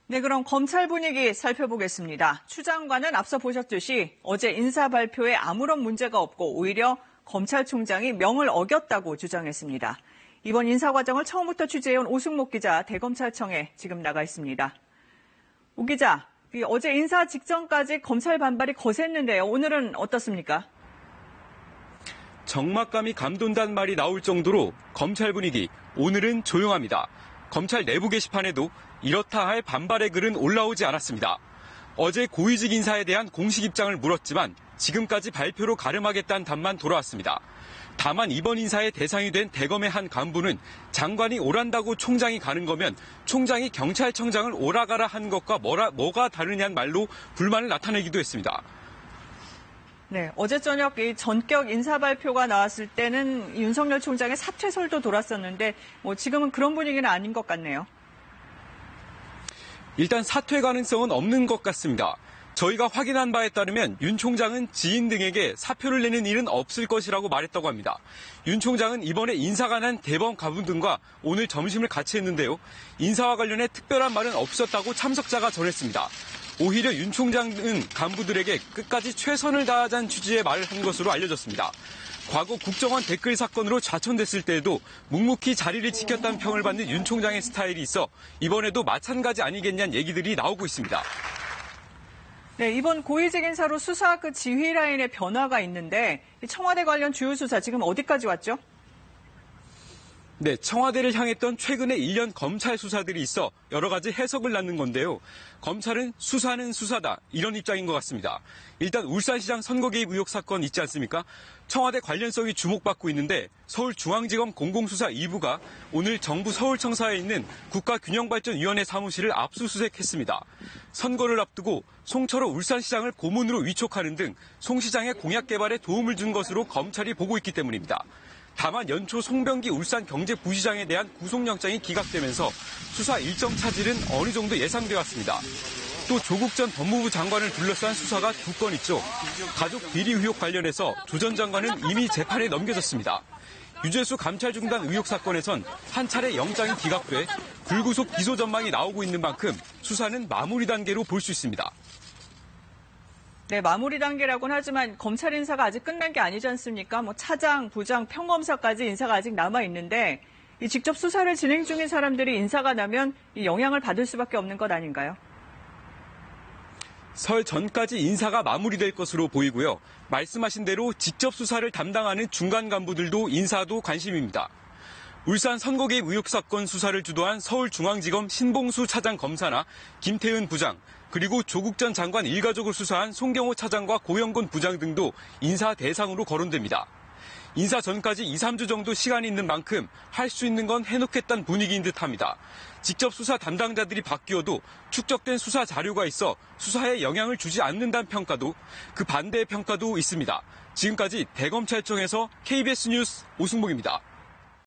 네, 그럼 검찰 분위기 살펴보겠습니다. 추 장관은 앞서 보셨듯이 어제 인사 발표에 아무런 문제가 없고 오히려 검찰총장이 명을 어겼다고 주장했습니다. 이번 인사 과정을 처음부터 취재해온 오승목 기자 대검찰청에 지금 나가 있습니다. 오 기자, 어제 인사 직전까지 검찰 반발이 거셌는데요. 오늘은 어떻습니까? 적막감이 감돈다는 말이 나올 정도로 검찰 분위기 오늘은 조용합니다. 검찰 내부 게시판에도 이렇다 할 반발의 글은 올라오지 않았습니다. 어제 고위직 인사에 대한 공식 입장을 물었지만 지금까지 발표로 가름하겠다는 답만 돌아왔습니다. 다만 이번 인사의 대상이 된 대검의 한 간부는 장관이 오란다고 총장이 가는 거면 총장이 경찰청장을 오라가라 한 것과 뭐가 다르냐는 말로 불만을 나타내기도 했습니다. 네, 어제 저녁 이 전격 인사 발표가 나왔을 때는 윤석열 총장의 사퇴설도 돌았었는데 지금은 그런 분위기는 아닌 것 같네요. 일단 사퇴 가능성은 없는 것 같습니다. 저희가 확인한 바에 따르면 윤 총장은 지인 등에게 사표를 내는 일은 없을 것이라고 말했다고 합니다. 윤 총장은 이번에 인사가 난 대검 간부 등과 오늘 점심을 같이 했는데요. 인사와 관련해 특별한 말은 없었다고 참석자가 전했습니다. 오히려 윤 총장은 간부들에게 끝까지 최선을 다하자는 취지의 말을 한 것으로 알려졌습니다. 과거 국정원 댓글 사건으로 좌천됐을 때에도 묵묵히 자리를 지켰다는 평을 받는 윤 총장의 스타일이 있어 이번에도 마찬가지 아니겠냐는 얘기들이 나오고 있습니다. 네, 이번 고위직 인사로 수사 지휘 라인에 변화가 있는데 청와대 관련 주요 수사 지금 어디까지 왔죠? 네, 청와대를 향했던 최근의 1년 검찰 수사들이 있어 여러 가지 해석을 낳는 건데요. 검찰은 수사는 수사다 이런 입장인 것 같습니다. 일단 울산시장 선거 개입 의혹 사건 있지 않습니까? 청와대 관련성이 주목받고 있는데 서울중앙지검 공공수사 2부가 오늘 정부 서울청사에 있는 국가균형발전위원회 사무실을 압수수색했습니다. 선거를 앞두고 송철호 울산시장을 고문으로 위촉하는 등 송 시장의 공약 개발에 도움을 준 것으로 검찰이 보고 있기 때문입니다. 다만 연초 송병기 울산경제부시장에 대한 구속영장이 기각되면서 수사 일정 차질은 어느 정도 예상돼 왔습니다. 또 조국 전 법무부 장관을 둘러싼 수사가 2건 있죠. 가족 비리 의혹 관련해서 조 전 장관은 이미 재판에 넘겨졌습니다. 유재수 감찰 중단 의혹 사건에선 한 차례 영장이 기각돼 불구속 기소 전망이 나오고 있는 만큼 수사는 마무리 단계로 볼 수 있습니다. 네, 마무리 단계라고는 하지만 검찰 인사가 아직 끝난 게 아니지 않습니까? 차장, 부장, 평검사까지 인사가 아직 남아있는데 직접 수사를 진행 중인 사람들이 인사가 나면 이 영향을 받을 수밖에 없는 것 아닌가요? 설 전까지 인사가 마무리될 것으로 보이고요. 말씀하신 대로 직접 수사를 담당하는 중간 간부들도 인사도 관심입니다. 울산 선거 개입 의혹 사건 수사를 주도한 서울중앙지검 신봉수 차장 검사나 김태은 부장, 그리고 조국 전 장관 일가족을 수사한 송경호 차장과 고영곤 부장 등도 인사 대상으로 거론됩니다. 인사 전까지 2, 3주 정도 시간이 있는 만큼 할 수 있는 건 해놓겠다는 분위기인 듯합니다. 직접 수사 담당자들이 바뀌어도 축적된 수사 자료가 있어 수사에 영향을 주지 않는다는 평가도, 그 반대의 평가도 있습니다. 지금까지 대검찰청에서 KBS 뉴스 오승목입니다.